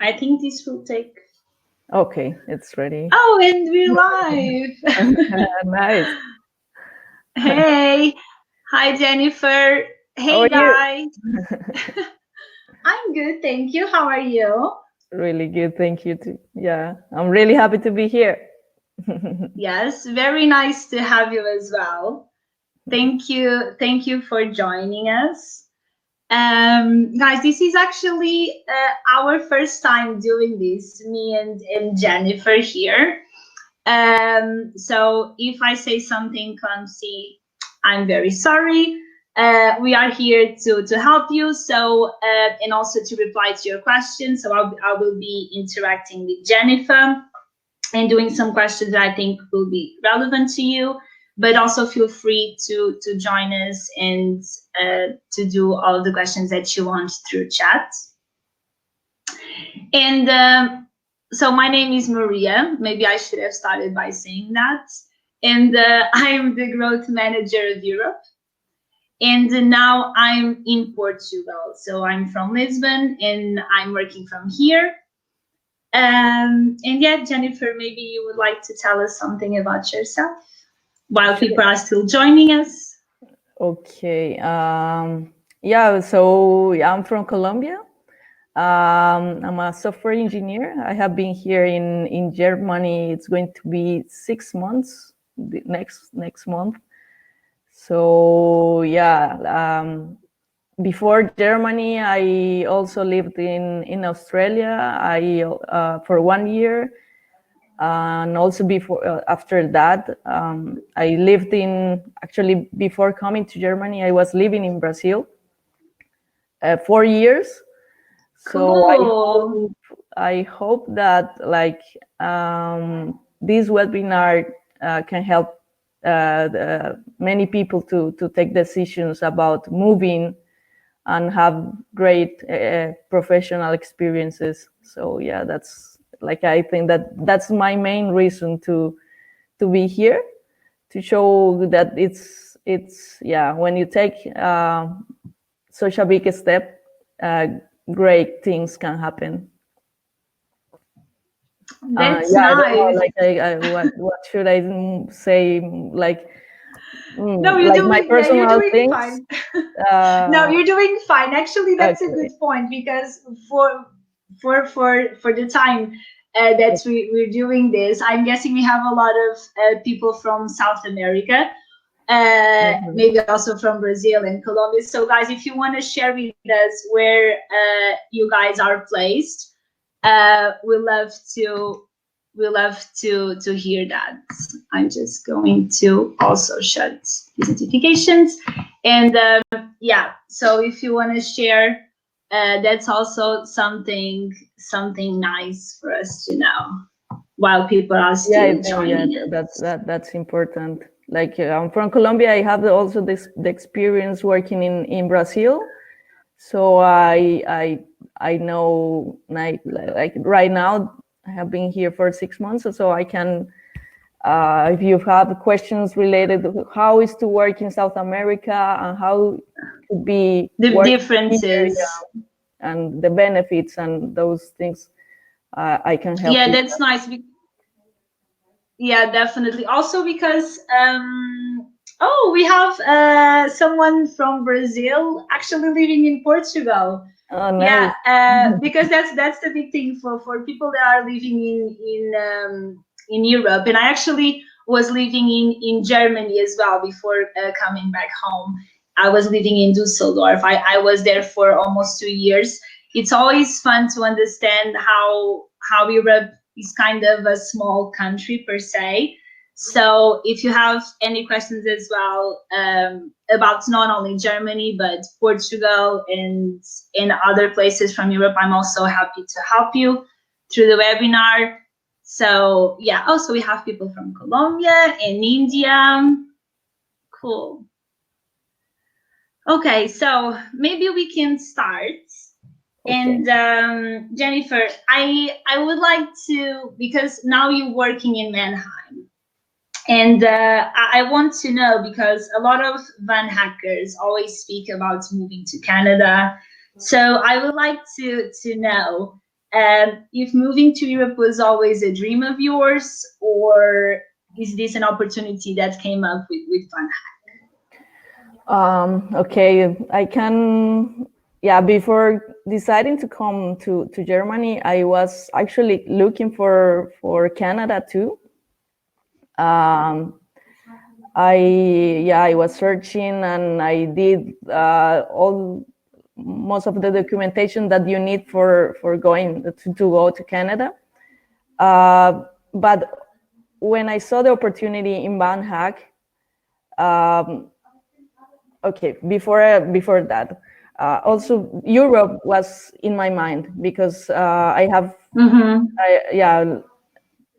I think this will take. Okay, it's ready. Oh, and we're live. Nice. Hey, hi Jennifer. How Hey are you? guys. I'm good, thank you. How are you? Really good, thank you too. Yeah, I'm really happy to be here. Yes, very nice to have you as well. Thank you. Thank you for joining us. Guys, this is actually our first time doing this, me and Jennifer here. So if I say something clumsy, I'm very sorry. We are here to help you, so and also to reply to your questions. So I will be interacting with Jennifer and doing some questions that I think will be relevant to you. But also feel free to join us and to do all the questions that you want through chat. And so my name is Maria. Maybe I should have started by saying that. And I'm the growth manager of Europe. And now I'm in Portugal. So I'm from Lisbon and I'm working from here. And yeah, Jennifer, maybe you would like to tell us something about yourself while Sure. people are still joining us. Okay. Yeah, so yeah, I'm from Colombia. I'm a software engineer. I have been here in Germany. It's going to be 6 months next month. So yeah, before Germany, I also lived in Australia. I for 1 year, and also before after that, I lived in actually before coming to Germany. I was living in Brazil 4 years. So Cool. I hope that like this webinar can help many people to take decisions about moving and have great professional experiences. So yeah, that's like I think that's my main reason to be here, to show that it's yeah, when you take such a big step, great things can happen. That's Yeah, I don't know. nice. Like, what should I say? Like, No, you're like my doing, yeah, you're personal doing things. fine. No, Uh, you're doing fine. Actually, that's a okay. good point because for the time that we're doing this, I'm guessing we have a lot of people from South America, Mhm. maybe also from Brazil and Colombia. So, guys, if you want to share with us where you guys are placed, we love to to hear that. I'm just going to also shut these notifications. And yeah, so if you want to share, that's also something nice for us to know while people are Yeah, I still think yeah, joining us. that's important. Like I'm from Colombia. I have also the experience working in Brazil. So I know like right now I have been here for 6 months, so I can if you have questions related to how is to work in South America and how to be The working here, differences. yeah, and the benefits and those things, I can help Yeah, with that's nice. Yeah, definitely. Also because oh, we have someone from Brazil actually living in Portugal. that. Oh, Yeah, nice. because that's the big thing for people that are living in Europe. And I actually was living in Germany as well before coming back home. I was living in Dusseldorf. I was there for almost 2 years. It's always fun to understand how Europe is kind of a small country per se. So if you have any questions as well about not only Germany but Portugal and other places from Europe, I'm also happy to help you through the webinar. So yeah, also we have people from Colombia and India. Cool. Okay, so maybe we can start. Okay. And Jennifer, I would like to, because now you're working in Mannheim, and I want to know because a lot of van hackers always speak about moving to Canada. So I would like to know If moving to Europe was always a dream of yours, or is this an opportunity that came up with VanHack? Okay, I can. Yeah, before deciding to come to Germany, I was actually looking for Canada too. I was searching and I did all most of the documentation that you need for going to go to Canada. But when I saw the opportunity in VanHack, okay, before that, also Europe was in my mind because I have,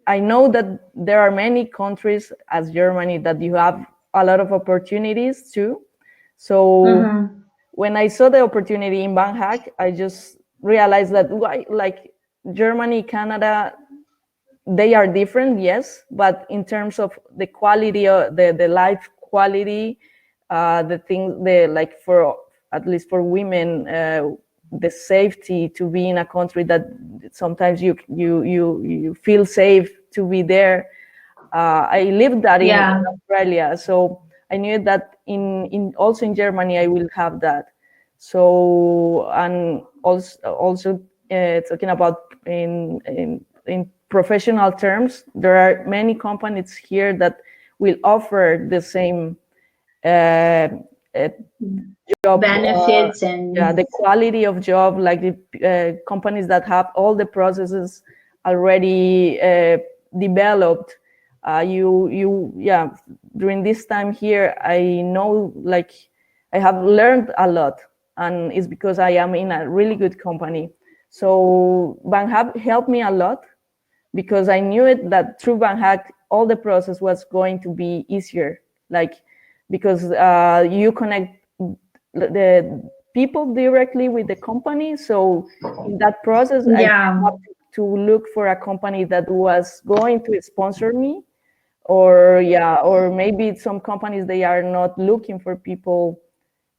I know that there are many countries as Germany that you have a lot of opportunities too. So when I saw the opportunity in VanHack, I just realized that like Germany, Canada, they are different, yes, but in terms of the quality, the life quality, the thing, the like for at least for women, the safety to be in a country that sometimes you feel safe to be there. I lived that in Australia, so I knew that in also in Germany I will have that. So and also talking about in professional terms, there are many companies here that will offer the same job benefits and the quality of job, like the companies that have all the processes already developed. During this time here, I know like I have learned a lot, and it's because I am in a really good company. So VanHack helped me a lot because I knew it that through VanHack all the process was going to be easier, like because you connect the people directly with the company. So in that process, I didn't have to look for a company that was going to sponsor me, or maybe some companies they are not looking for people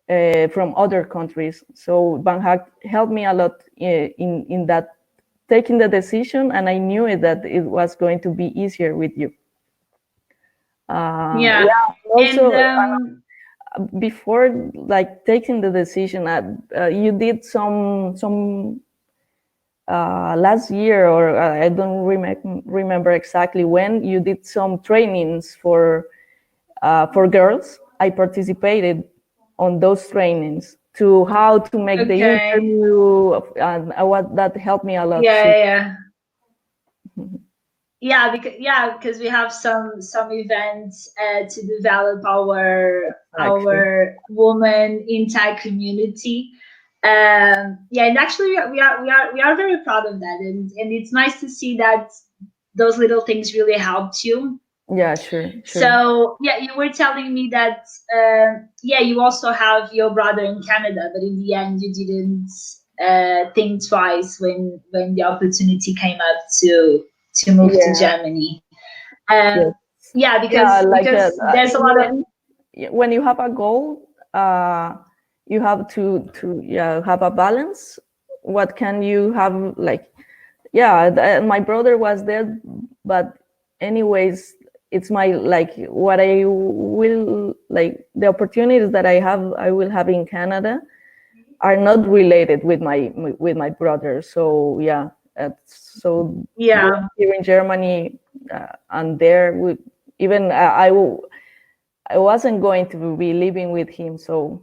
from other countries. So VanHack helped me a lot in that taking the decision, and I knew it that it was going to be easier with you. Also, before like taking the decision, you did some last year, or I don't remember exactly when, you did some trainings for girls. I participated on those trainings to how to make the interview, and what that helped me a lot. Because we have some events to develop our woman in tech community. And actually we are very proud of that, and it's nice to see that those little things really helped you. Yeah, sure. So you were telling me that you also have your brother in Canada, but in the end you didn't think twice when the opportunity came up to move to Germany. Because there's a lot of, when you have a goal, you have to have a balance. What can you have, like my brother was there, but anyways, it's my like what I will like the opportunities that I will have in Canada are not related with my brother. So here in Germany, and there even I wasn't going to be living with him. So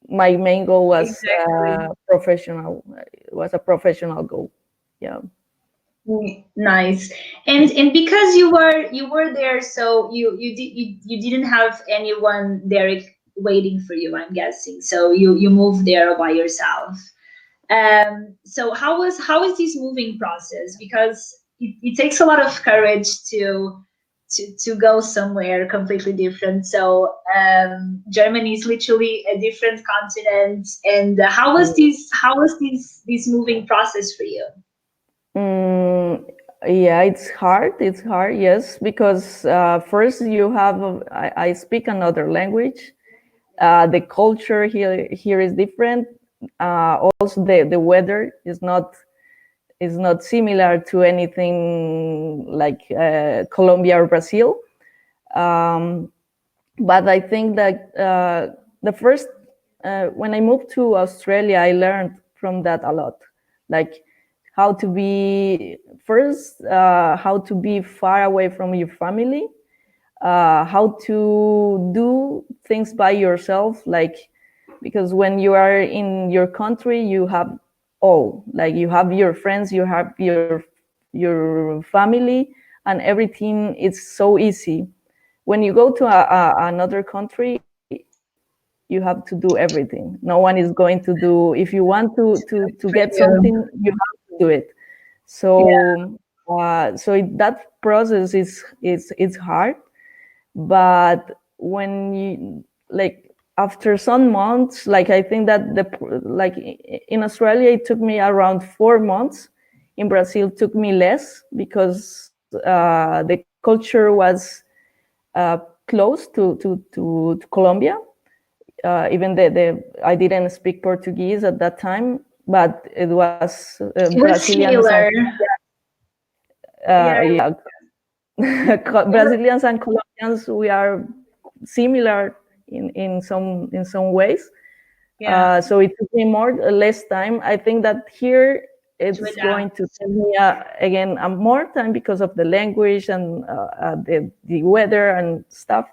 my main goal was professional. It was a professional goal. Yeah. Nice. And because you were there, so you didn't have anyone there waiting for you, I'm guessing. So you moved there by yourself. So how is this moving process? Because it takes a lot of courage to go somewhere completely different. So Germany is literally a different continent. And how was this moving process for you? It's hard. Yes, because first you have I speak another language. The culture here is different. Also, the weather is not similar to anything like Colombia or Brazil. But I think that the first when I moved to Australia, I learned from that a lot, like how to be first, how to be far away from your family, how to do things by yourself, like because when you are in your country, you have all, like you have your friends, you have your family, and everything is so easy. When you go to another country, you have to do everything. No one is going to do, if you want to get For something, you. you have to do it. Yeah. So that process is hard, but when you, like, after some months, like I think that like in Australia it took me around 4 months. In Brazil took me less because the culture was close to Colombia. Even the I didn't speak Portuguese at that time, but it was It was Brazilians and similar. Yeah. yeah, Brazilians and Colombians, we are similar in some ways. Yeah. So it took me more less time. I think that here To it's going adapt. to take me again more time because of the language and the weather and stuff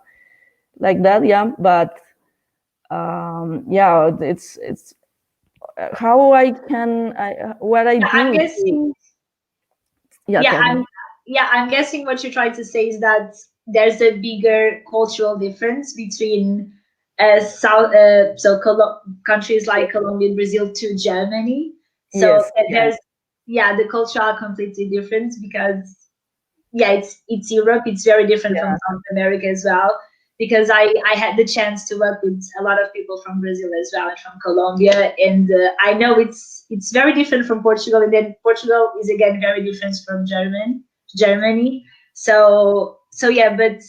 like that. Yeah, but yeah, it's how I can what I Yeah, I'm do to, guessing. yeah, Yeah, tell me. I'm guessing what you're trying to say is that there's a bigger cultural difference between countries like Colombia and Brazil to Germany. So Yes, yeah, there's, yeah, the culture are completely different because, yeah, it's Europe. It's very different from yeah, South America as well. Because I had the chance to work with a lot of people from Brazil as well and from Colombia, and I know it's very different from Portugal, and then Portugal is again very different from Germany. So yeah, but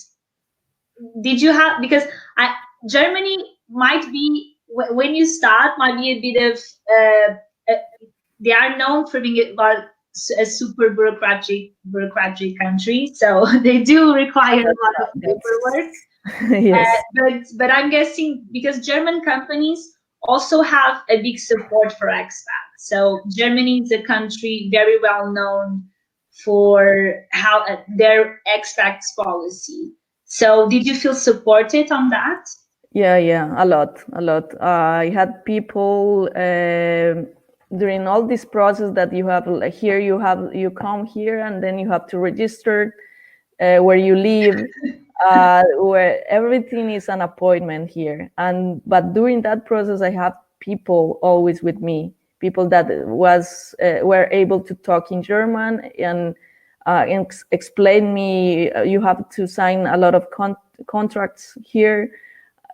did you have, because I Germany might be, when you start, might be a bit of uh, they are known for being a super bureaucratic country, so they do require a lot of that's paperwork. yes. But I'm guessing because German companies also have a big support for expats. So Germany is a country very well known for how their expats policy. So did you feel supported on that? Yeah, yeah, a lot, a lot. I had people during all this process that you have, like, here you come here and then you have to register where you live, where everything is an appointment here. And but during that process, I have people always with me, people that was were able to talk in German and explain me. You have to sign a lot of contracts here,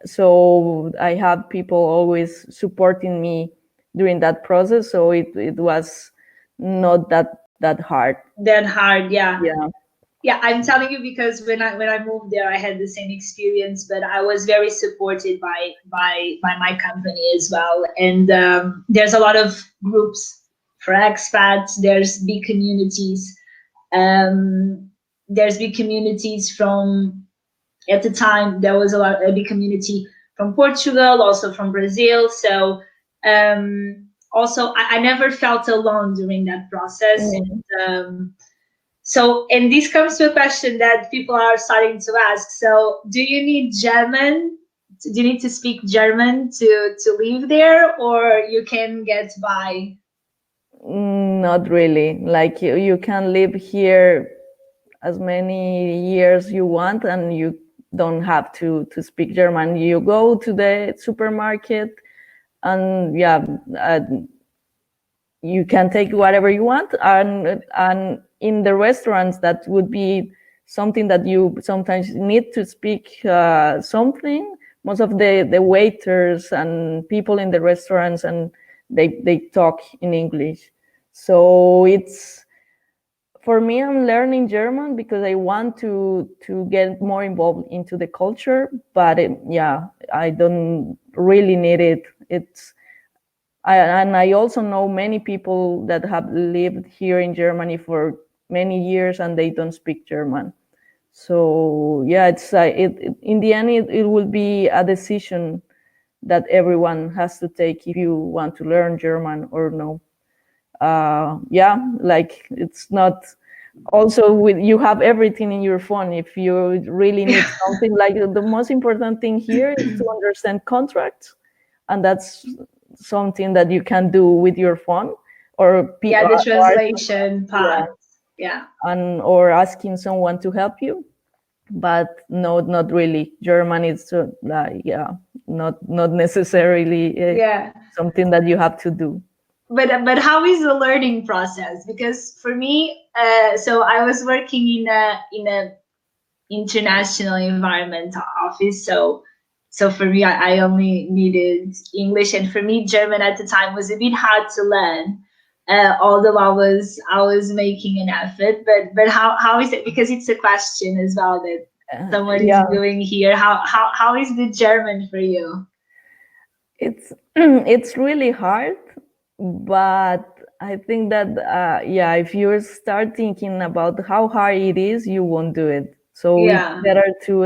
so I have people always supporting me during that process. So it was not that hard. That hard, yeah. Yeah. Yeah, I'm telling you because when I moved there, I had the same experience, but I was very supported by my company as well. And there's a lot of groups for expats. There's big communities. Um, there's big communities from, at the time there was a big community from Portugal, also from Brazil. So also I never felt alone during that process. Mm. So, and this comes to a question that people are starting to ask. So, do you need German? Do you need to speak German to live there, or you can get by? Not really. Like you can live here as many years you want, and you don't have to speak German. You go to the supermarket, and yeah, you can take whatever you want, and in the restaurants that would be something that you sometimes need to speak something. Most of the waiters and people in the restaurants, and they talk in English. So it's, for me, I'm learning German because I want to get more involved into the culture, but yeah, I don't really need it. It's And I also know many people that have lived here in Germany for many years and they don't speak German. So yeah, in the end it will be a decision that everyone has to take if you want to learn German or no. Yeah, like it's not. Also, with you have everything in your phone. If you really need something, like the most important thing here is to understand contracts, and that's something that you can do with your phone or Yeah, the translation yeah, part. Yeah. and or asking someone to help you. But no, not really. German is like yeah, not necessarily Yeah. something that you have to do. But how is the learning process? Because for me, so I was working in a international environment office, so for me, I only needed English, and for me, German at the time was a bit hard to learn. Although I was making an effort, but how is it? Because it's a question as well that someone is Yeah, doing here. How is the German for you? it's it's really hard, but I think that yeah, if you start thinking about how hard it is, you won't do it. So it's Yeah, better to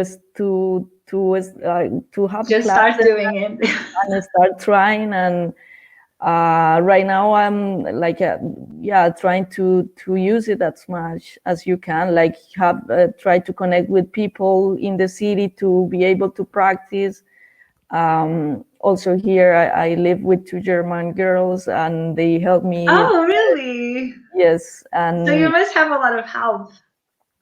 have just start classes doing it. and start trying. And right now I'm like yeah, trying to use it as much as you can. Like have try to connect with people in the city to be able to practice. Also here I live with two German girls and they help me. Oh, really? Yes, So you and must have a lot of help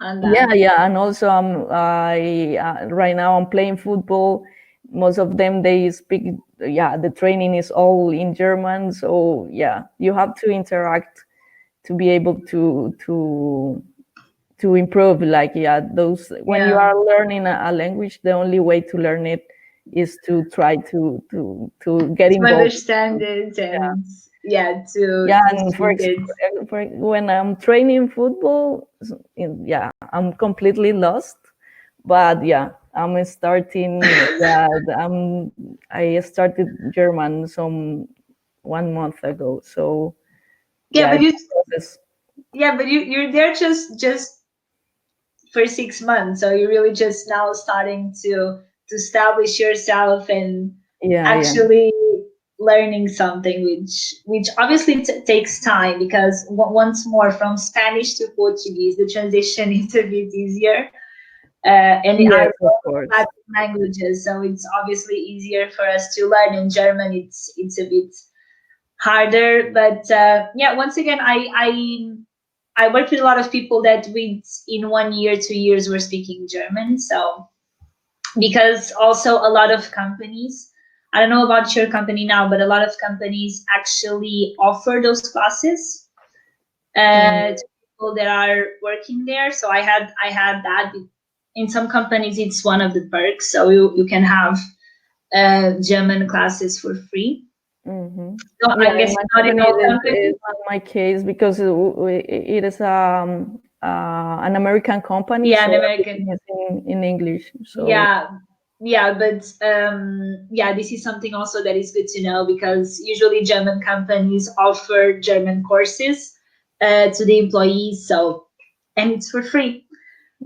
on that. yeah, and also I right now I'm playing football. Most of them they speak. Yeah, the training is all in German, so yeah, you have to interact to be able to improve. Like yeah, those when you Yeah, are learning a language, the only way to learn it is to try to get to involved. understand it Yeah, and yeah, yeah, to and speak it. for when I'm training football, yeah, I'm completely lost. But yeah, I'm starting. Yeah, I started German some 1 month ago. So Yeah, yeah, but it's you a process. yeah, but you're there just for 6 months, so you're really just now starting to establish yourself and Yeah, yeah. actually learning something, which obviously takes time because once more from Spanish to Portuguese, the transition is a bit easier. And Yes, are of both course. Latin languages, so it's obviously easier for us to learn. In German, it's a bit harder, but yeah. Once again, I work with a lot of people that in 1 year, 2 years were speaking German. So because also a lot of companies, I don't know about your company now, but a lot of companies actually offer those classes Mm, to people that are working there. So I had that. In some companies, it's one of the perks. So you can have German classes for free. mm-hmm. So Yeah, I'm in guessing my not in company all it is companies. not my case because it is an American company, Yeah, so an American. everything is in English. So Yeah, yeah, but yeah, this is something also that is good to know because usually German companies offer German courses to the employees. So and it's for free.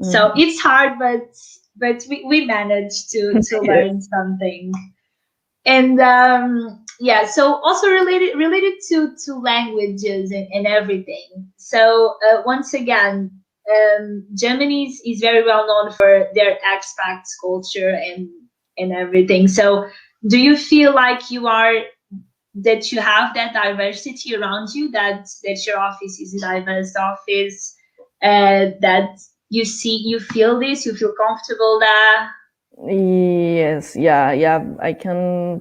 So mhm. it's hard, but we managed to Yes. learn something. And yeah, so also related to languages and everything. So once again, Germany is very well known for their expats culture and everything. So do you feel like that you have that diversity around you, that your office is a diverse office, that you feel this, you feel comfortable there? Yes, yeah, yeah. I can.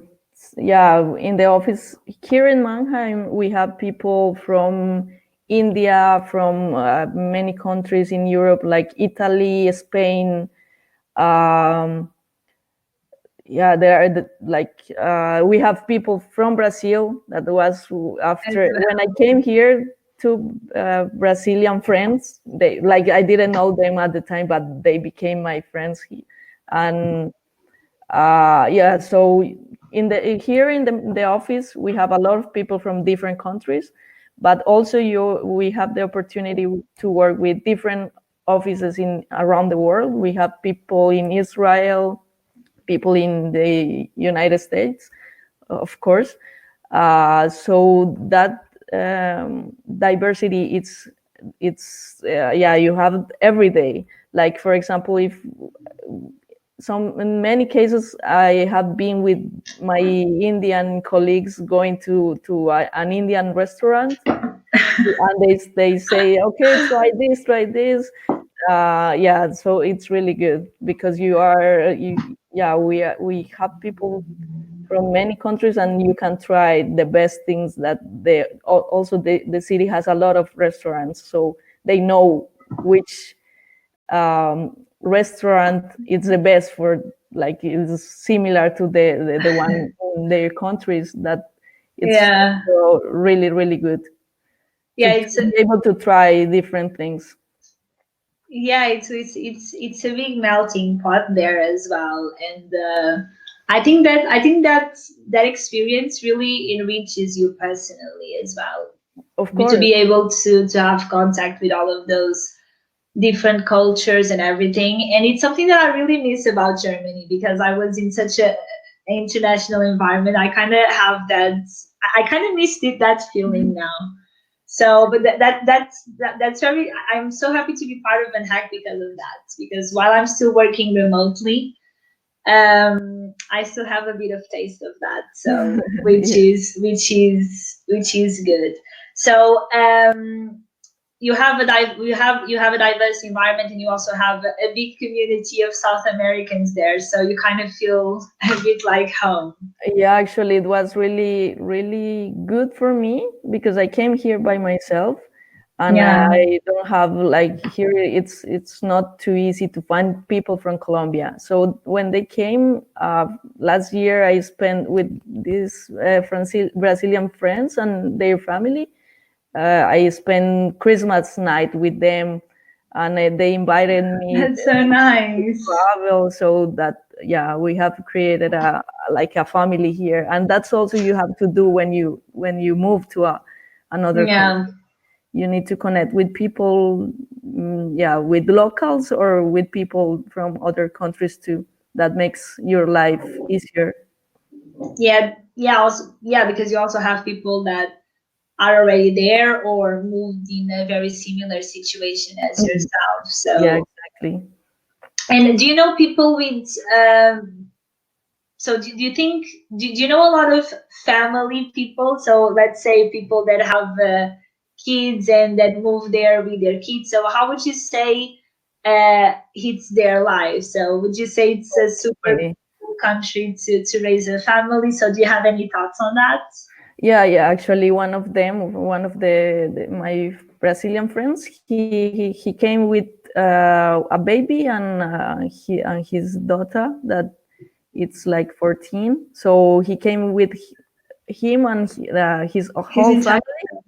Yeah, in the office here in Mannheim, we have people from India, from many countries in Europe, like Italy, Spain. Um, yeah, there are we have people from Brazil. That was As after when I well. came here. Two Brazilian friends. They like I didn't know them at the time, but they became my friends. And yeah, so in the here in the office we have a lot of people from different countries, but also we have the opportunity to work with different offices in around the world. We have people in Israel, people in the United States, of course. So that diversity, yeah, you have it every day. Like for example, if in many cases I have been with my Indian colleagues going to an Indian restaurant, and they say, okay, try this. Yeah, so it's really good because yeah, we have people from many countries, and you can try the best things that also the city has a lot of restaurants, so they know which restaurant is the best for, like, it's similar to the one in their countries, that it's Yeah. really really good Yeah, to be able to try different things. yeah, it's a big melting pot there as well, and I think that that experience really enriches you personally as well. Of To course. be able to have contact with all of those different cultures and everything, and it's something that I really miss about Germany because I was in such a international environment. I kind of have that. I kind of missed that feeling now. So, but that's very. I'm so happy to be part of VanHack because of that. Because while I'm still working remotely, I still have a bit of taste of that. So, Yeah. which is good. So, you have a diverse environment, and you also have a big community of South Americans there. So you kind of feel a bit like home. Yeah, actually, it was really, really good for me because I came here by myself, and Yeah. I don't have, like, here. It's not too easy to find people from Colombia. So when they came last year, I spent with these Brazilian friends and their family. I spent Christmas night with them, and they invited me That's so nice. travel, so that, yeah, we have created a like a family here, and that's also you have to do when you move to another Yeah. country. You need to connect with people, yeah, with locals or with people from other countries too. That makes your life easier. Yeah, also, yeah, because you also have people that are already there or moved in a very similar situation as Mhm. yourself. Yeah, So, exactly. and do you know people with so do you think do you know a lot of family people? So let's say people that have kids and that move there with their kids. So how would you say it's their life? So would you say it's a super Okay. cool country to raise a family? So do you have any thoughts on that? Yeah. Actually, one of my Brazilian friends, he came with a baby, and his daughter that it's like 14. So he came with him and his His whole entire family.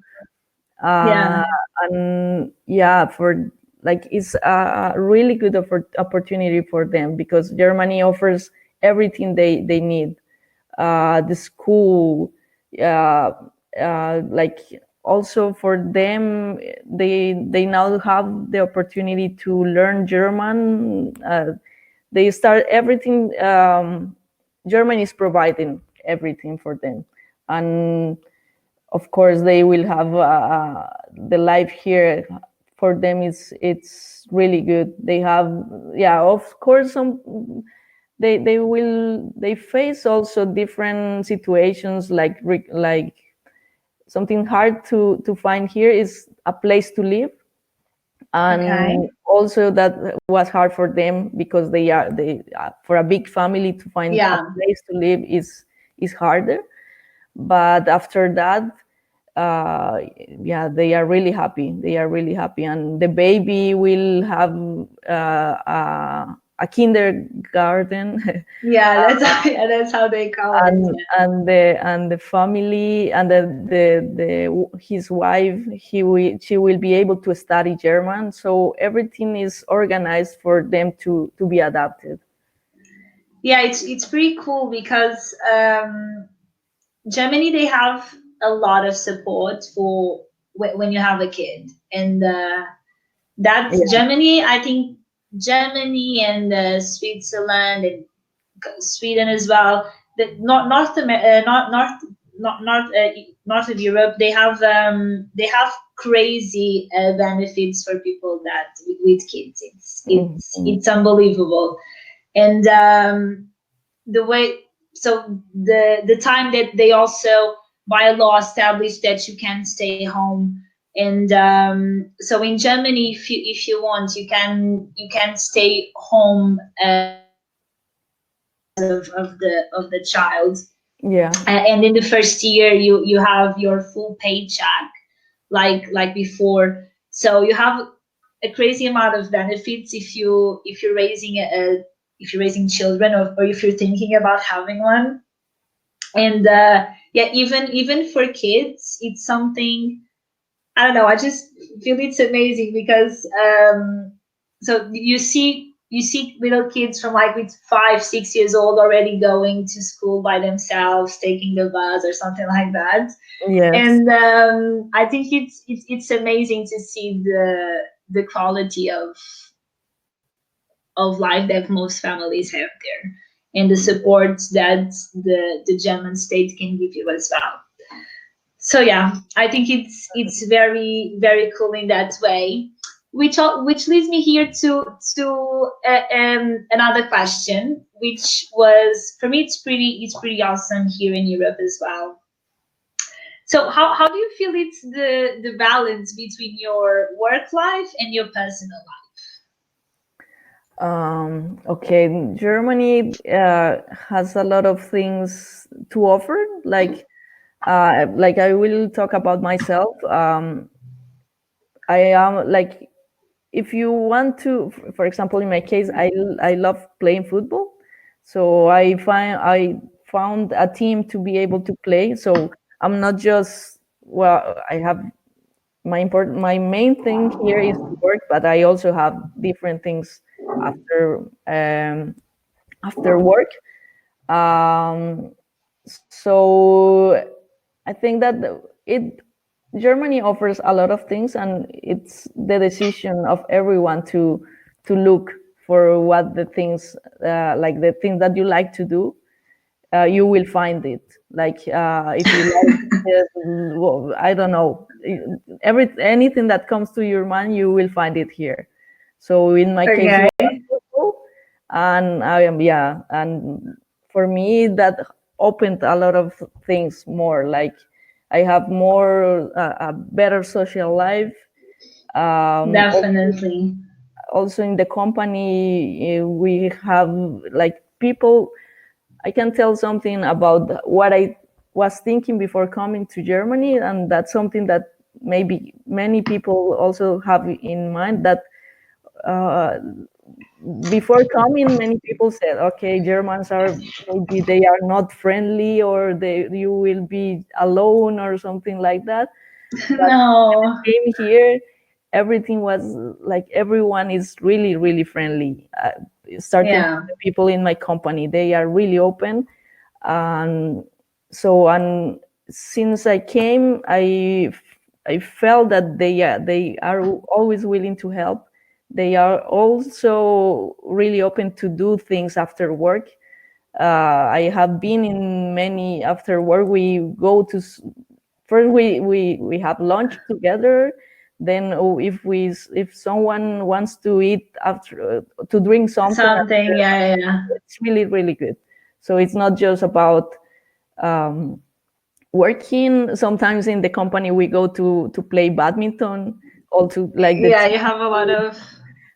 yeah. uh, and yeah, for, like, it's a really good opportunity for them because Germany offers everything they need. The school, uh, like, also for them, they now have the opportunity to learn German. They start everything. Germany is providing everything for them, and of course they will have the life here for them is it's really good. They have, yeah, of course, some they face also different situations, like something hard to find here is a place to live, Okay. and also that was hard for them because they for a big family to find a Yeah. place to live is harder. But after that, yeah, they are really happy. They are really happy, and the baby will have a kindergarten. Yeah, that's yeah, that's how they call it. And the family and the his wife, she will be able to study German, so everything is organized for them to be adapted. yeah, it's pretty cool because Germany, they have a lot of support for when you have a kid, and that's Yeah. Germany. I think Germany and Switzerland and Sweden as well. The North of Europe, they have crazy benefits for people that with kids. Mhm. It's unbelievable, and the way so the time that they also by law established that you can stay home, and so in Germany, if you want, you can stay home of the child, Yeah. and in the first year you have your full paycheck like before, so you have a crazy amount of benefits if you're raising a if you're raising children, or if you're thinking about having one, and yeah, even for kids, it's something, I don't know. I just feel it's amazing because so you see little kids from like with 5, 6 years old already going to school by themselves, taking the bus or something like that, Yes. and I think it's amazing to see the quality of life that most families have there, and the support that the German state can give you as well. So yeah, I think it's very cool in that way, which leads me here to another question, which was for me it's pretty awesome here in Europe as well. So how do you feel it's the balance between your work life and your personal Okay, Germany has a lot of things to offer. Like I will talk about myself. I am like, if you want to, for example, in my case, I love playing football, so I found a team to be able to play. So I'm not just, well, I have my main thing here is to work, but I also have different things after after work. Um, so I think that it Germany offers a lot of things, and it's the decision of everyone to look for what the things, like the things that you like to do. You will find it. Like if you like, well, I don't know, anything that comes to your mind, you will find it here. So in my life? case, it was Okay. football, and I am, yeah, and for me that opened a lot of things more. Like I have more a better social life. Also, Definitely. also in the company, we have like people. I can tell something about what I was thinking before coming to Germany, and that's something that maybe many people also have in mind. That uh, before coming, many people said, "Okay, Germans are, maybe they are not friendly, or you will be alone, or something like that." But when I No. came here, everything was like, everyone is really, really friendly. Starting from Yeah. the people in my company, they are really open. And so, and since I came, I felt that they are always willing to help. They are also really open to do things after work. I have been in many after work. We go to first, we have lunch together. Then, if someone wants to eat after, to drink something Something. after, Yeah, yeah, yeah. it's really, really good. So it's not just about um, working. Sometimes in the company we go to play badminton, also like the Yeah, team. you have a lot of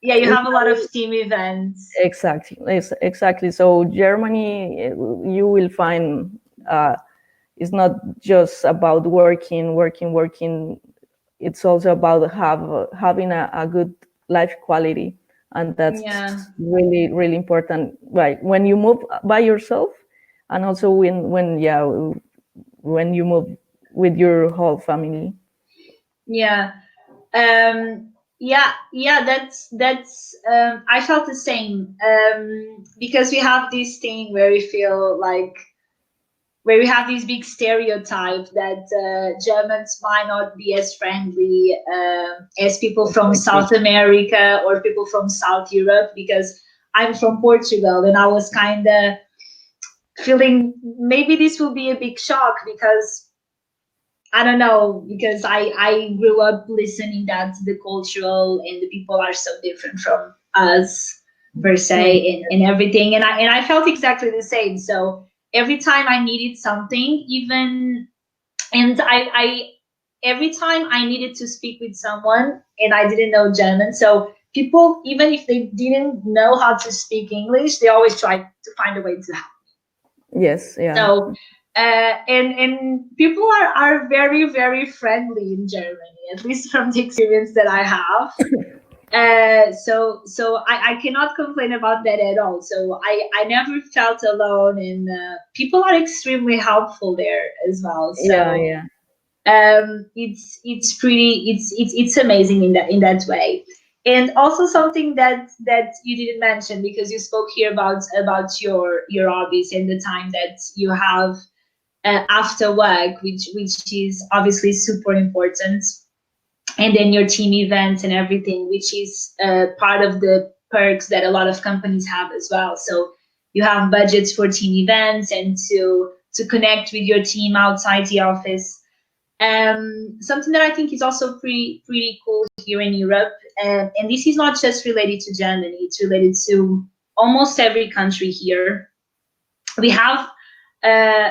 yeah, you It's have a lot of team events. exactly, exactly. So Germany, you will find, it's not just about working. It's also about having a good life quality, and Yeah. that's really, really important. Right, when you move by yourself, and also when yeah, when you move with your whole family. Yeah. Um yeah, that's I felt the same, because we have this thing where we feel like, where we have this big stereotype that Germans might not be as friendly as people from Exactly. South America or people from South Europe, because I'm from Portugal and I was kind of feeling maybe this will be a big shock, because I don't know, because I grew up listening that the cultural and the people are so different from us per Mm, se, and everything, and I felt exactly the same. So every time I needed something, even, and I every time I needed to speak with someone and I didn't know German, so people, even if they didn't know how to speak English, they always tried to find a way to. yes, yeah. So, and people are very, very friendly in Germany, at least from the experience that I have. So I cannot complain about that at all. So I never felt alone, and people are extremely helpful there as well. Yeah, So yeah. it's pretty, it's amazing in that way. And also something that you didn't mention, because you spoke here about your hobbies and the time that you have after work, which is obviously super important, and then your team events and everything, which is part of the perks that a lot of companies have as well. So you have budgets for team events and to connect with your team outside the office. Something that I think is also pretty cool here in Europe, and this is not just related to Germany; it's related to almost every country here. We have uh,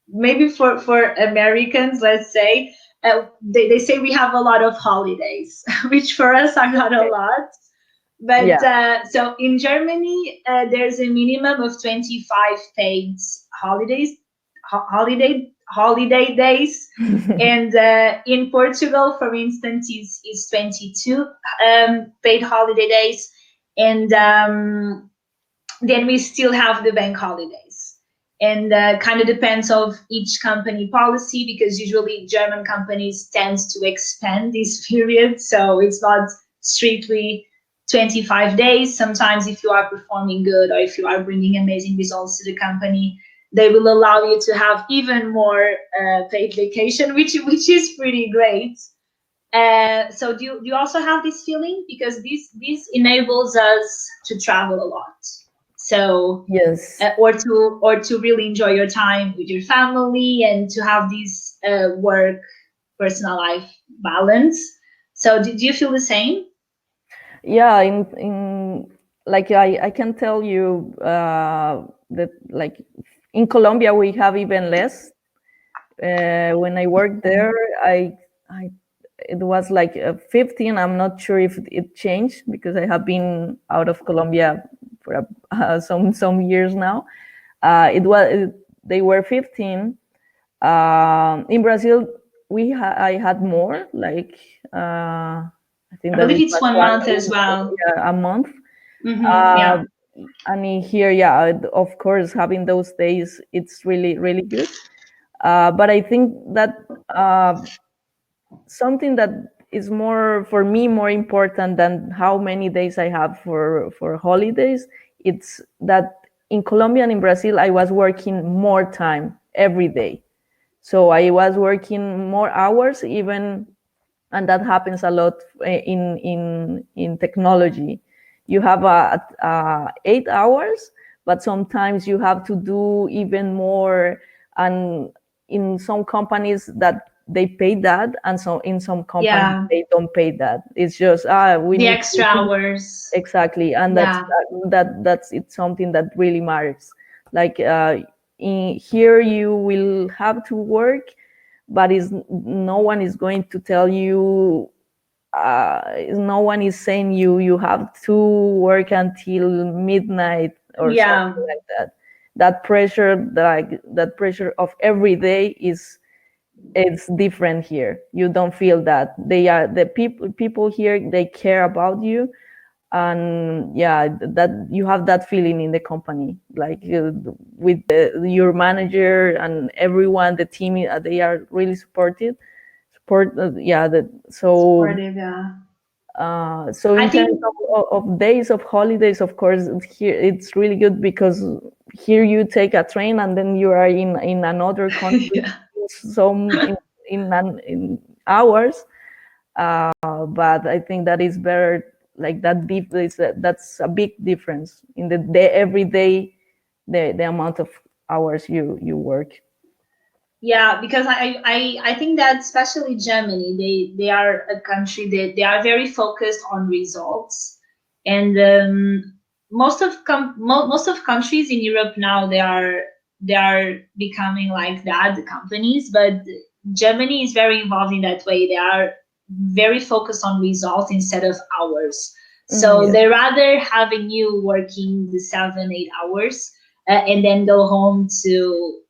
maybe for Americans, let's say, they say we have a lot of holidays, which for us are not a Okay. lot. But Yeah. so in Germany, there's a minimum of 25 paid holidays, holiday days, and in Portugal, for instance, is 22 paid holiday days, and then we still have the bank holidays, and kind of depends of each company policy, because usually German companies tend to expand this period, so it's not strictly 25 days. Sometimes if you are performing good or if you are bringing amazing results to the company, they will allow you to have even more paid vacation, which is pretty great. So do you also have this feeling, because this enables us to travel a lot, so Yes. or to really enjoy your time with your family and to have this work personal life balance. So do you feel the same? Yeah, in like I can tell you that like in Colombia we have even less. When I worked there, I it was like 15. I'm not sure if it changed because I have been out of Colombia for some years now. They were 15. In Brazil, I had more, like I think I that believe it it's was 1 month as well. yeah, a month. Yeah. Uh, and in here, yeah, of course, having those days, it's really good. But I think that something that is more for me more important than how many days I have for holidays, it's that in Colombia and in Brazil I was working more time every day. So I was working more hours even, and that happens a lot in technology. You have 8 hours, but sometimes you have to do even more. And in some companies that they pay that, and so in some companies Yeah, they don't pay that. It's just we the need extra to hours. exactly, and Yeah. that's it's something that really matters. Like here you will have to work, but is no one is going to tell you, no one is saying you have to work until midnight or Yeah. something like that. That pressure, that pressure of every day is it's different here. You don't feel that. They are the people here, they care about you. And yeah, that you have that feeling in the company, like with your manager and everyone, the team, they are really support yeah, so Supportive. Yeah. So I in terms think, of days of holidays, of course, here it's really good because here you take a train and then you are in another country, yeah. some in hours. But I think that is better. Like that deep is that's a big difference in the day every day, the amount of hours you work. Yeah, because I think that especially Germany, they are a country that they are very focused on results, and most of countries in Europe now they are becoming like that, the companies, but Germany is very involved in that way. They are very focused on results instead of hours. So Yes. they rather having you working the 7, 8 hours and then go home to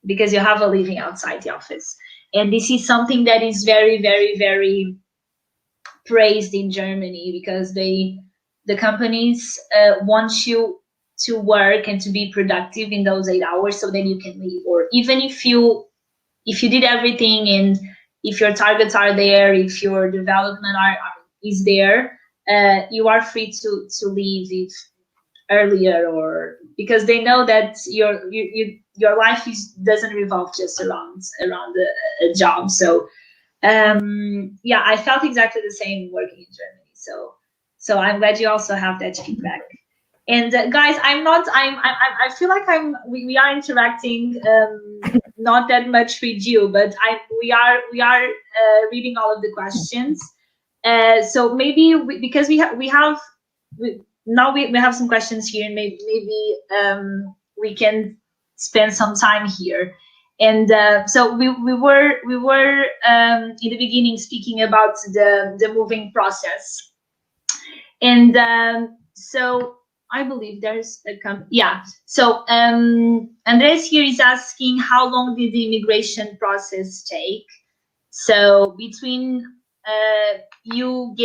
because you have a living outside the office. And this is something that is very, very, very praised in Germany because the companies want you to work and to be productive in those 8 hours so then you can leave. Or even if you did everything and if your targets are there, if your development is there, you are free to leave if earlier or because they know that your life doesn't revolve just around a job. So yeah, I felt exactly the same working in Germany. So I'm glad you also have that feedback. And guys, I'm not. I feel like we are interacting not that much with you, but we are reading all of the questions. So maybe because we have now we have some questions here, and maybe we can spend some time here. And so we were in the beginning speaking about the moving process, and so I believe there's a yeah. So Andres here is asking how long did the immigration process take? So between you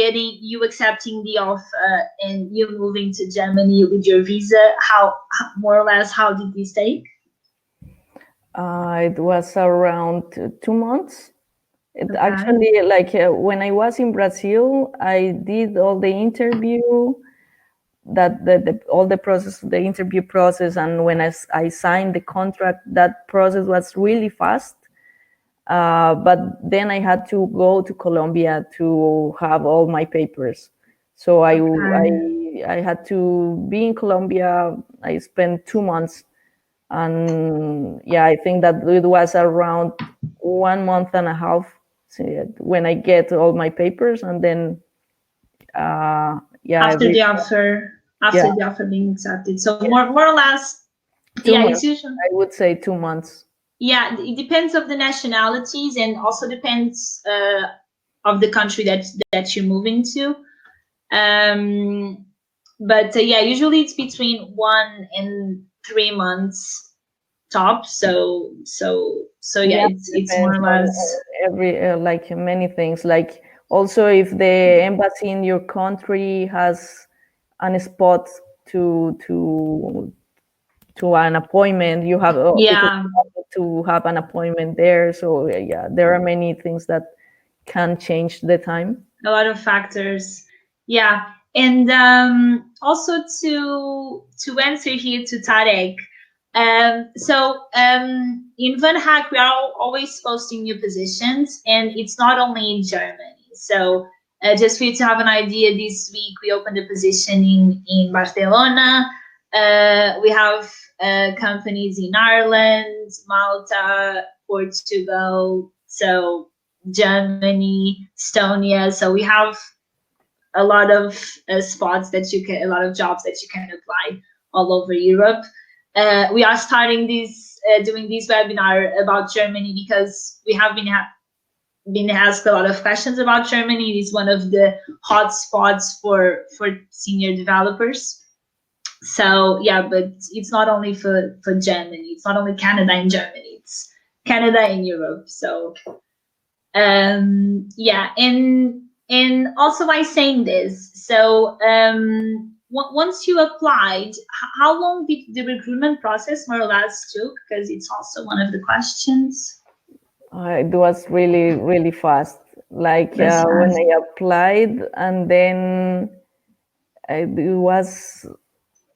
accepting the offer and you moving to Germany with your visa, more or less how did this take? It was around 2 months. It Okay. actually, like when I was in Brazil, I did all the interview, that all the process, the interview process, and when I signed the contract, that process was really fast. But then I had to go to Colombia to have all my papers. So Okay. I had to be in Colombia. I spent 2 months, and yeah, I think that it was around 1 month and a half when I get all my papers, and then yeah, After every the offer, yeah, after the offer being accepted. So yeah, more or less, two yeah, it's months. usually I would say 2 months. yeah, it depends of the nationalities and also depends of the country that you're moving to. Um, but yeah, usually it's between 1 and 3 months top. So yeah, Yeah, it's more depends or on less. every like many things. Like also if the embassy in your country has an spot to to to an appointment, you have because Yeah, you have to have an appointment there. So yeah, there are many things that can change the time. a lot of factors. Yeah, and also to answer here to Tarek. In VanHack, we are always posting new positions, and it's not only in Germany. So just for you to have an idea, this week we opened a position in Barcelona. We have companies in Ireland, Malta, Portugal, so Germany, Estonia. So we have a lot of spots that you can, a lot of jobs that you can apply all over Europe. We are starting doing this webinar about Germany because we have been asked a lot of questions about Germany. It is one of the hot spots for senior developers. So yeah, but it's not only for Germany. It's not only Canada and Germany. It's Canada and Europe. So yeah, and also by saying this, so once you applied, how long did the recruitment process more or less took? Because it's also one of the questions. It was really fast. like That's when nice. I applied, and then it was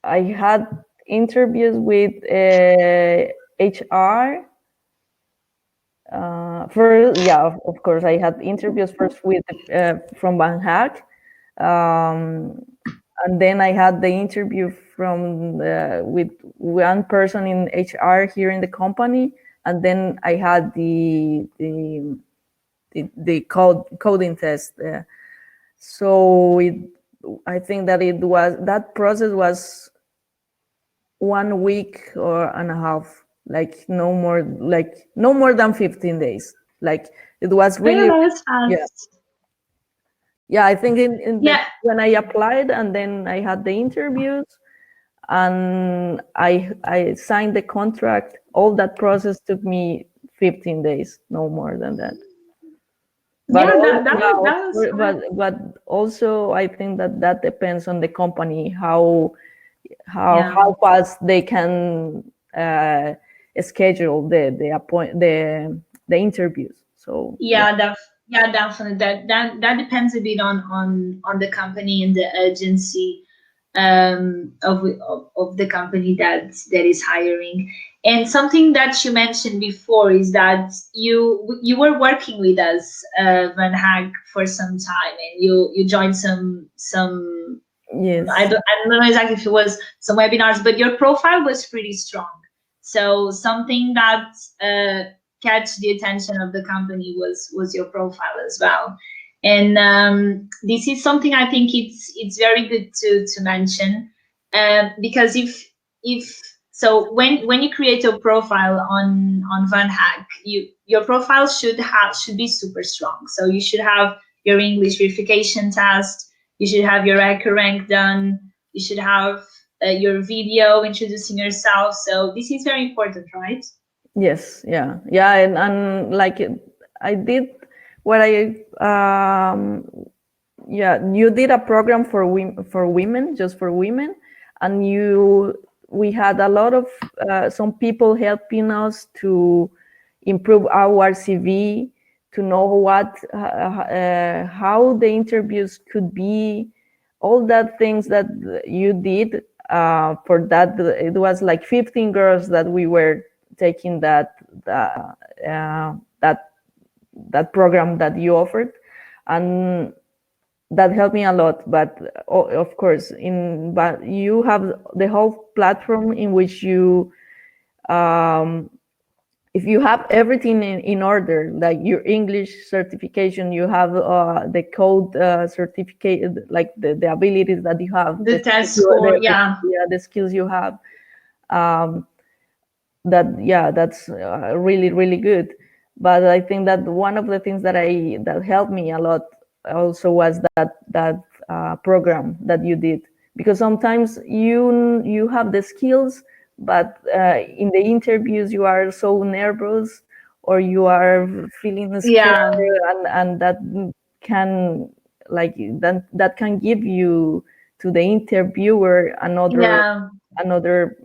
I had interviews with HR. First, yeah, of course, I had interviews first with from VanHack, and then I had the interview from with one person in HR here in the company, and then I had the coding test. So I think that that process was 1 week or and a half, like no more than 15 days. Like it was Yeah, really, that's yeah. fast. Yeah, I think in the Yeah, when I applied and then I had the interviews and I signed the contract, all that process took me 15 days, no more than that. But yeah, all, yeah, that was fast. but also I think that that depends on the company Yeah. how fast they can schedule the interviews. So yeah. Yeah, definitely. That depends a bit on the company and the urgency of the company that is hiring. And something that you mentioned before is that you were working with us, VanHack, for some time, and you joined some Yes. I don't know exactly if it was some webinars, but your profile was pretty strong. So something that catch the attention of the company was your profile as well. And this is something I think it's very good to mention, because if so when you create a profile on VanHack, your profile should be super strong. So you should have your English verification test, you should have your hacker rank done, you should have your video introducing yourself. So this is very important, right? Yes, yeah, yeah, and like I did what I yeah, you did a program for women, just for women, and we had a lot of some people helping us to improve our CV, to know how the interviews could be, all that things that you did for that. It was like 15 girls that we were taking that that program that you offered, and that helped me a lot. But of course, but you have the whole platform in which you um, if you have everything in order, like your English certification, you have the code certificate, like the abilities that you have, The test score, yeah. yeah, the skills you have, um, that yeah, that's really really good. But I think that one of the things that helped me a lot also was that program that you did, because sometimes you have the skills, but in the interviews you are so nervous or you are feeling scared, Yeah, and that can like that can give you to the interviewer yeah. another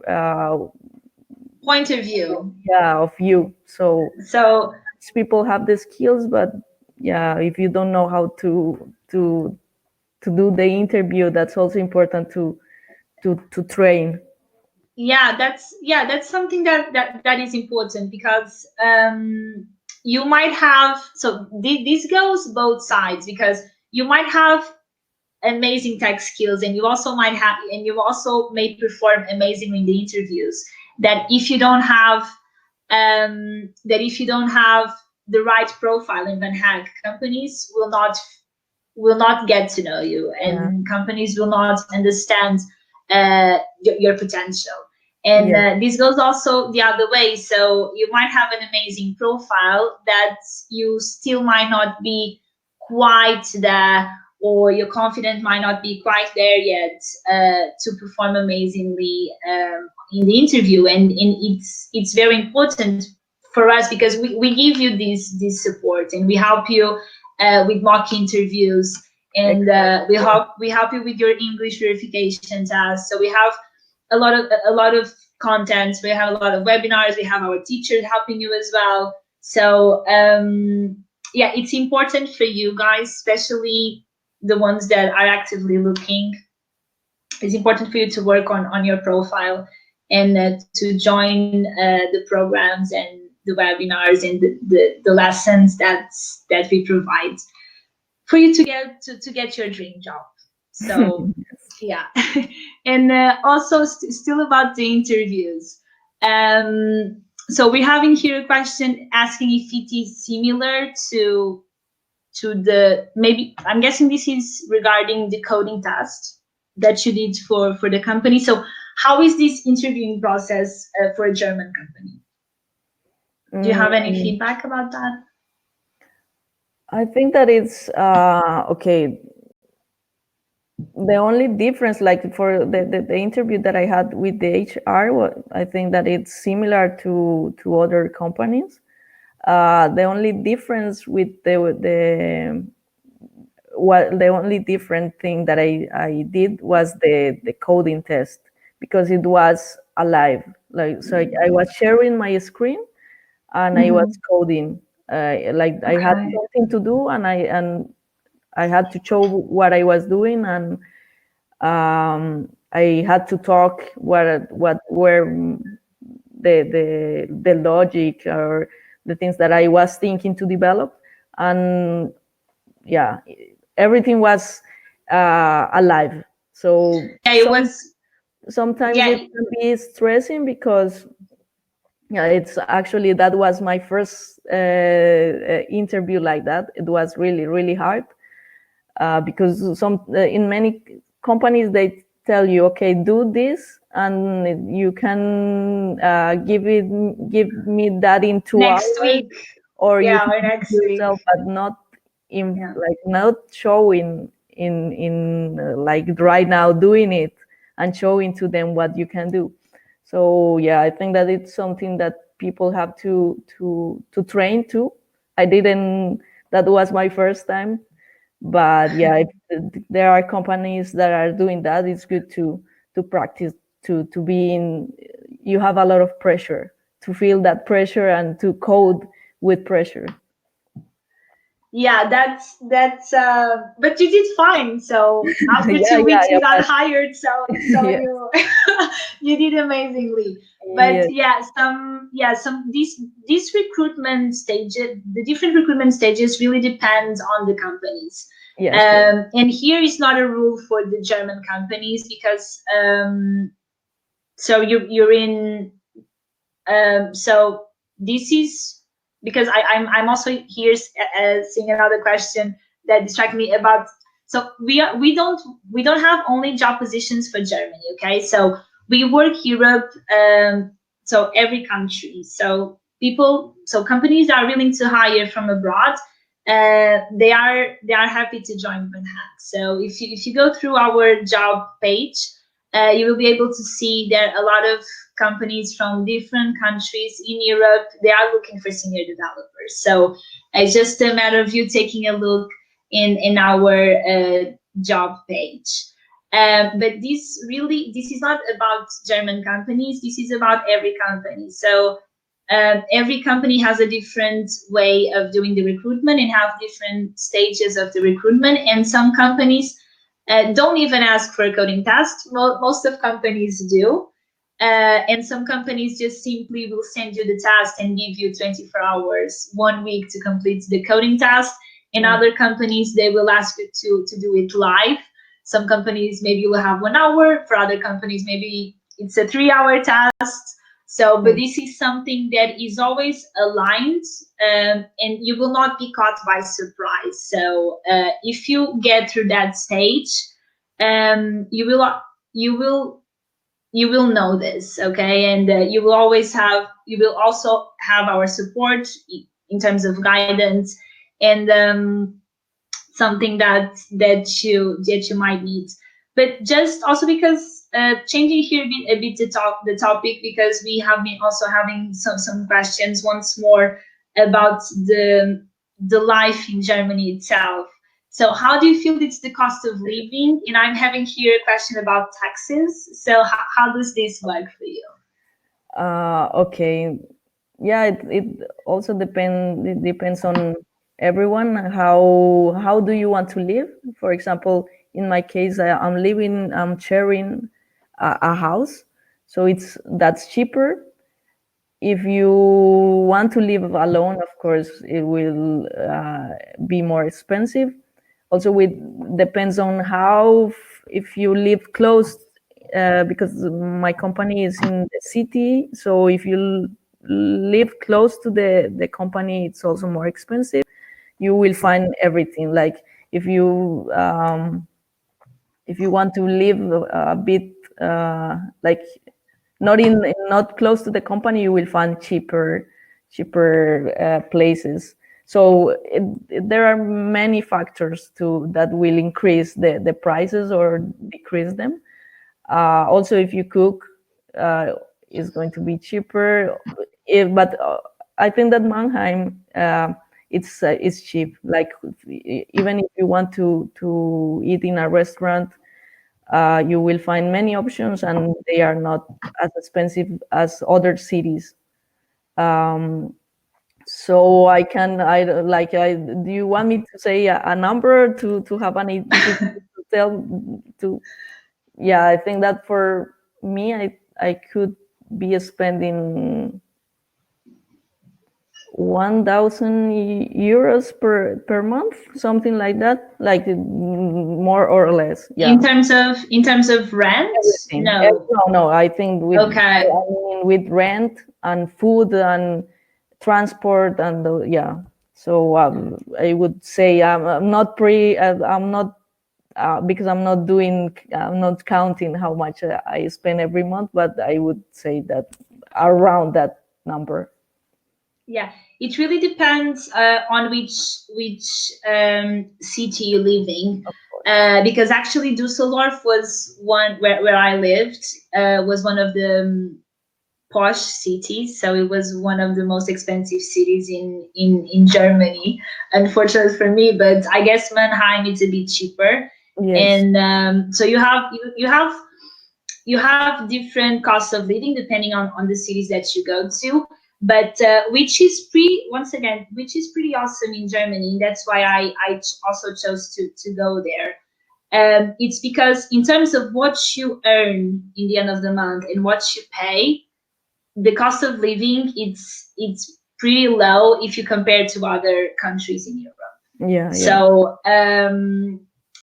Point of view. yeah, of you. So So people have the skills, but yeah, if you don't know how to do the interview, that's also important to train. that's something that is important, because you might have, so this goes both sides, because you might have amazing tech skills, and you also may perform amazingly in the interviews, that if you don't have the right profile in VanHack, companies will not get to know you, Yeah. and companies will not understand your potential. And Yeah. this goes also the other way. So you might have an amazing profile that you still might not be quite there, or your confidence might not be quite there yet to perform amazingly in the interview. And it's very important for us, because we give you this support, and we help you with mock interviews, and Exactly. we help you with your English verification test. So we have a lot of content. We have a lot of webinars. We have our teachers helping you as well. So yeah, it's important for you guys, especially the ones that are actively looking. It's important for you to work on your profile and to join the programs and the webinars and the lessons that we provide for you to get your dream job. So yeah. And also still about the interviews. So we're having here a question asking if it is similar to the, maybe I'm guessing this is regarding the coding test that you did for the company. So how is this interviewing process for a German company? Do you have any feedback about that? I think that it's okay. The only difference, like for the interview that I had with the HR, I think that it's similar to other companies. The only difference with the only different thing that I did was the coding test, because it was alive. Like, so I was sharing my screen and I was coding. Like I had something to do, and I had to show what I was doing, and I had to talk what were the logic or the things that I was thinking to develop, and yeah, everything was alive. So Yeah, it was. sometimes Yeah. it can be stressing, because yeah, it's actually, that was my first interview like that. It was really hard, because in many companies they tell you, okay, do this, and you can give me that in 2 hours, Next week. or you Yeah, can or do next it week. yourself, but not in Yeah. like not showing in like right now doing it and showing to them what you can do. So yeah, I think that it's something that people have to train to. I didn't. That was my first time, but yeah, if there are companies that are doing that, it's good to practice, to be in. You have a lot of pressure, to feel that pressure and to code with pressure. Yeah, that's but you did fine. So after Yeah, 2 weeks yeah, you got hired, so yeah, you you did amazingly. But yeah, some these recruitment stages, the different recruitment stages really depends on the companies. yes, yes, And here is not a rule for the German companies, because so you're in so this is because I'm also here seeing another question that distracted me about. So we don't have only job positions for Germany. Okay, so we work Europe, so every country. So companies that are willing to hire from abroad, they are happy to join VanHack. So if you go through our job page, you will be able to see there are a lot of companies from different countries in Europe. They are looking for senior developers. So it's just a matter of you taking a look in our job page. But this is not about German companies. This is about every company. So every company has a different way of doing the recruitment and have different stages of the recruitment. And some companies don't even ask for a coding test. Most of companies do. And some companies just simply will send you the task and give you 24 hours, 1 week to complete the coding task. In other companies, they will ask you to do it live. Some companies maybe will have 1 hour. For other companies, maybe it's a 3 hour task. So, but this is something that is always aligned, and you will not be caught by surprise. So, if you get through that stage, you will know this, okay? And you will also have our support in terms of guidance and something that you might need. But just also because changing here a bit the topic, because we have been also having some questions once more about the life in Germany itself. So how do you feel it's the cost of living? And I'm having here a question about taxes. So how does this work for you? okay, yeah, it also depends on everyone. How do you want to live? For example, in my case, I'm sharing a house, so that's cheaper. If you want to live alone, of course, it will be more expensive. Also, it depends on if you live close, because my company is in the city. So if you live close to the company, it's also more expensive. You will find everything. Like if you want to live a bit like not close to the company, you will find cheaper places. So there are many factors that will increase the prices or decrease them. Also, if you cook, it's going to be cheaper. But I think that Mannheim, it's cheap. Like even if you want to eat in a restaurant, you will find many options, and they are not as expensive as other cities. So do you want me to say a number to have to tell to? Yeah, I think that for me, I could be spending 1,000 euros per month, something like that, like more or less. Yeah. In terms of rent? Everything. No. No. I think Okay. with rent and food and transport and yeah. So I would say I'm not I'm not because I'm not counting how much I spend every month, but I would say that around that number. Yeah, it really depends on which city you live in. Of course. Because actually Dusseldorf was one where I lived, was one of the posh cities. So it was one of the most expensive cities in Germany, unfortunately for me. But I guess Mannheim is a bit cheaper. Yes. And so you have different costs of living depending on the cities that you go to, but which is pretty awesome in Germany. That's why also chose to go there. It's because in terms of what you earn in the end of the month and what you pay, the cost of living, it's pretty low if you compare to other countries in Europe. Yeah. So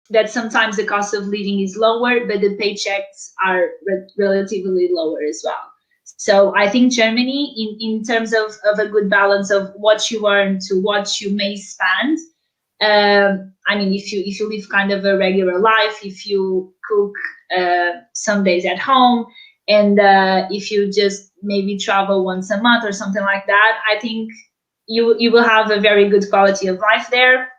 that sometimes the cost of living is lower, but the paychecks are relatively lower as well. So I think Germany, in terms of a good balance of what you earn to what you may spend, I mean, if you live kind of a regular life, if you cook some days at home, and if you just maybe travel once a month or something like that, I think you will have a very good quality of life there,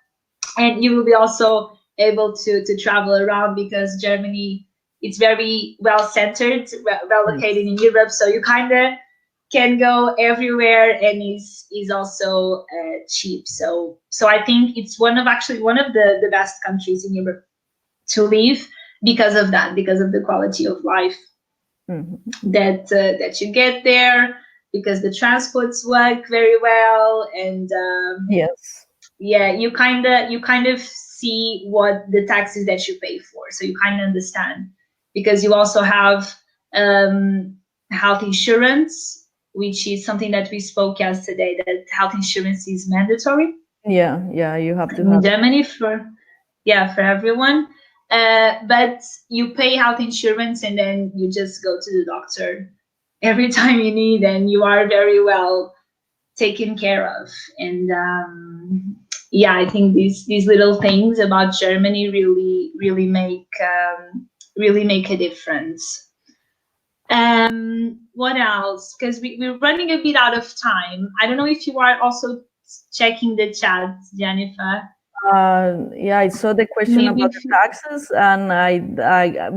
and you will be also able to travel around because Germany, it's very well centered, well located in Europe, so you kind of can go everywhere, and is also cheap. So I think it's one of the best countries in Europe to live because of that, because of the quality of life that you get there, because the transports work very well, and Yes. yeah, you kind of see what the taxes that you pay for, so you kind of understand, because you also have health insurance, which is something that we spoke yesterday, that health insurance is mandatory Yeah. You have to in have. Germany for everyone. But you pay health insurance, and then you just go to the doctor every time you need, and you are very well taken care of. And yeah, I think these little things about Germany really make a difference. What else? Because we're running a bit out of time. I don't know if you are also checking the chat, Jennifer. Yeah, I saw the question Maybe about if the taxes, and I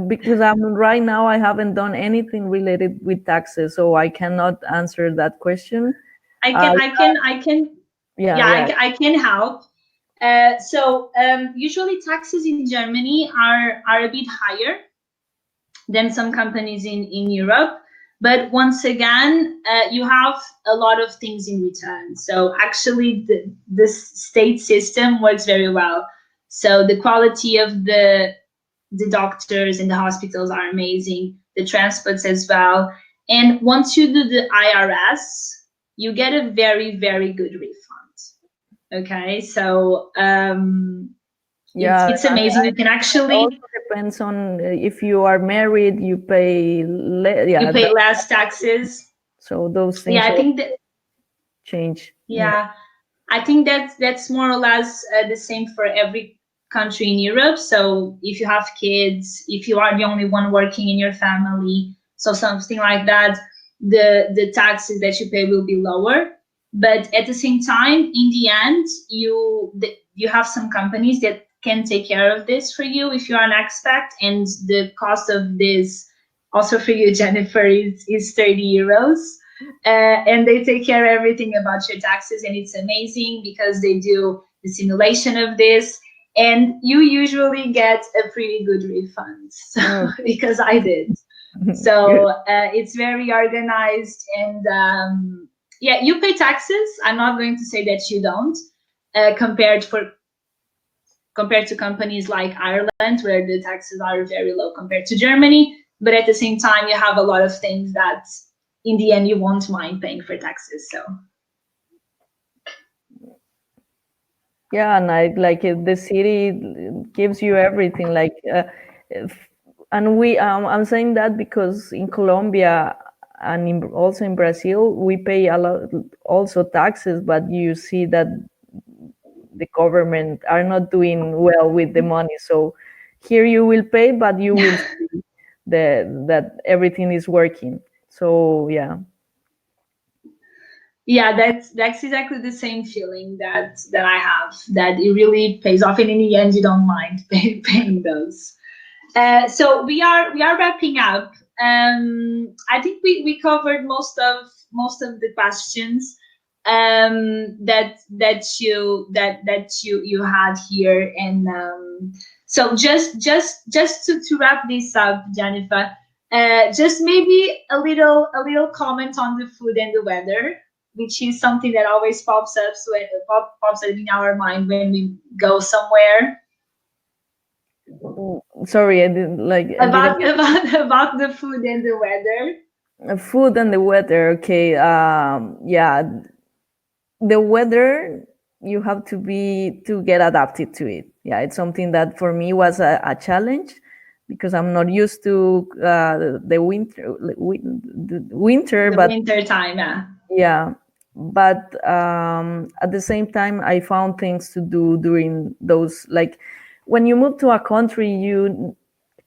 because I'm right now, I haven't done anything related with taxes, so I cannot answer that question. Uh, I can, yeah, yeah, yeah, I can help. So usually taxes in Germany are a bit higher than some companies in Europe. But once again, you have a lot of things in return. So actually, the state system works very well. So the quality of the doctors and the hospitals are amazing, the transports as well. And once you do the IRS, you get a very, very good refund. Okay, so Yeah, it's amazing. You can it actually also depends on if you are married, you pay you yeah, pay less taxes. so those Yeah, things I all think that change. Yeah. yeah, I think that's more or less the same for every country in Europe. So if you have kids, if you are the only one working in your family, so something like that, the taxes that you pay will be lower. But at the same time, in the end, you have some companies that can take care of this for you if you're an expat, and the cost of this also for you, Jennifer, is 30 euros, and they take care of everything about your taxes, and it's amazing because they do the simulation of this, and you usually get a pretty good refund. So Oh, because I did, good. so it's very organized, and yeah, you pay taxes. I'm not going to say that you don't, compared to companies like Ireland, where the taxes are very low compared to Germany. But at the same time, you have a lot of things that in the end you won't mind paying for taxes. So Yeah, and I like it, the city gives you everything. Like, and I'm saying that because in Colombia and also in Brazil, we pay a lot also taxes, but you see that the government are not doing well with the money. So here you will pay, but you will see that everything is working. So yeah. yeah, that's exactly the same feeling that I have. That it really pays off, and in the end, you don't mind paying those. So we are wrapping up. I think we covered most of the questions that you had here, and so just to wrap this up, Jennifer, just maybe a little comment on the food and the weather, which is something that always pops up in our mind when we go somewhere. Oh, sorry, I didn't about get about about the food and the weather. food and the weather. Okay. Yeah, the weather, you have to get adapted to it. Yeah, it's something that for me was a challenge because I'm not used to the winter, The but winter time, yeah. yeah, but at the same time I found things to do during those, like when you move to a country, you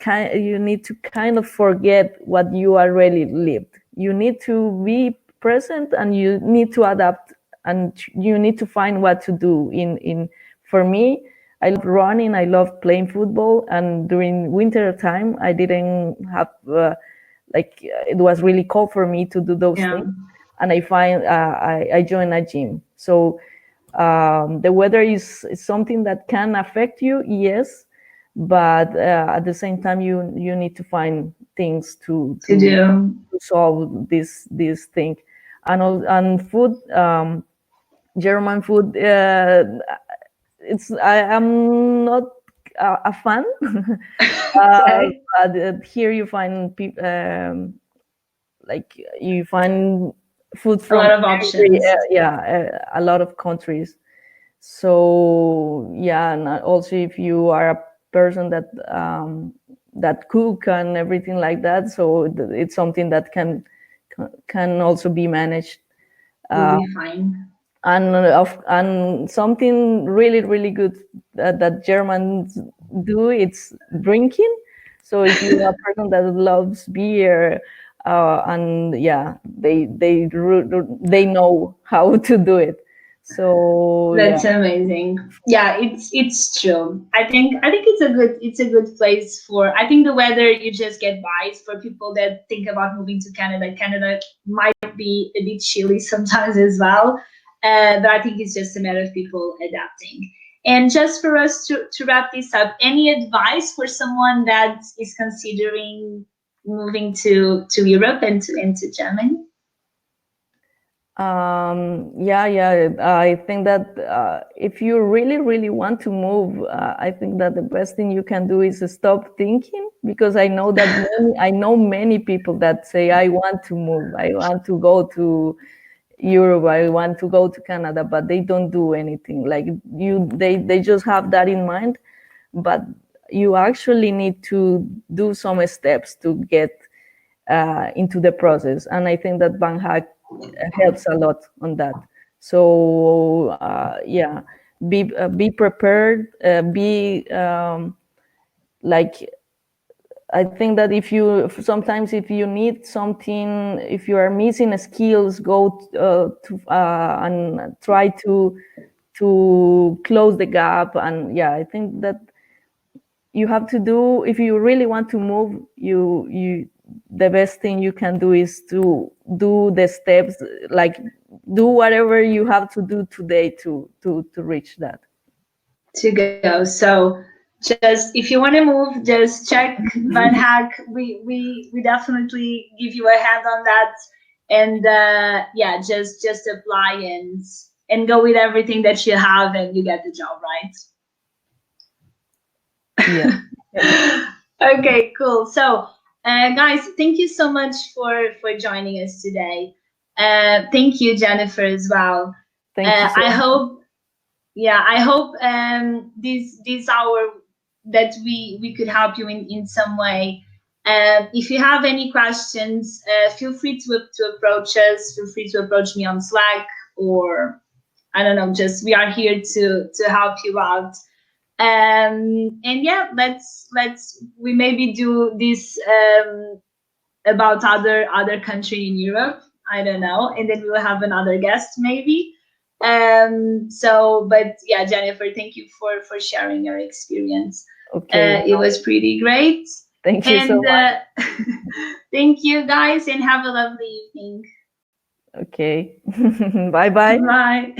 need to kind of forget what you already lived. You need to be present and you need to adapt, and you need to find what to do in for me, I love running, I love playing football, and during winter time I didn't have it was really cold for me to do those Yeah. things, and I joined a gym. So the weather is something that can affect you, yes, but at the same time you need to find things To do. to solve this thing. And food, German food, I'm not a fan. Okay. But here you find like you find food A from lot of options. a lot of countries. So yeah, and also if you are a person that cook and everything like that, so it's something that can also be managed. Will be fine. And something really good that Germans do, it's drinking. So if you're a person that loves beer, and yeah, they know how to do it. So yeah. That's amazing. Yeah, it's true. I think it's a good place for. I think the weather you just get by. It's for people that think about moving to Canada. Canada might be a bit chilly sometimes as well, but I think it's just a matter of people adapting. And just for us to wrap this up, any advice for someone that is considering moving to Europe and to Germany? Yeah. I think that if you really, really want to move, I think that the best thing you can do is stop thinking, because I know that I know many people that say, I want to move, I want to go to Europe, I want to go to Canada, but they don't do anything. Like they just have that in mind, but you actually need to do some steps to get into the process. And I think that VanHack helps a lot on that. So yeah, be prepared. Be like, I think that if you sometimes, if you need something, if you are missing skills, go to and try to close the gap. And yeah, I think that you have to do, if you really want to move, you the best thing you can do is to do the steps, like do whatever you have to do today to reach that. To go. So just if you want to move, just check VanHack. We definitely give you a hand on that, and yeah, just apply and go with everything that you have, and you get the job, Yeah. right? Okay, cool. So, guys, thank you so much for joining us today. Thank you, Jennifer, as well. Thank you so I much. hope, yeah, I hope this hour that we could help you in some way. If you have any questions, feel free to approach us. Feel free to approach me on Slack, or I don't know, just we are here to help you out. And yeah, let's we maybe do this about other country in Europe. I don't know, and then we will have another guest maybe. So, but yeah, Jennifer, thank you for sharing your experience. Okay, It was pretty great. thank you so And much. thank you guys, and have a lovely evening. Okay. Bye bye. Bye.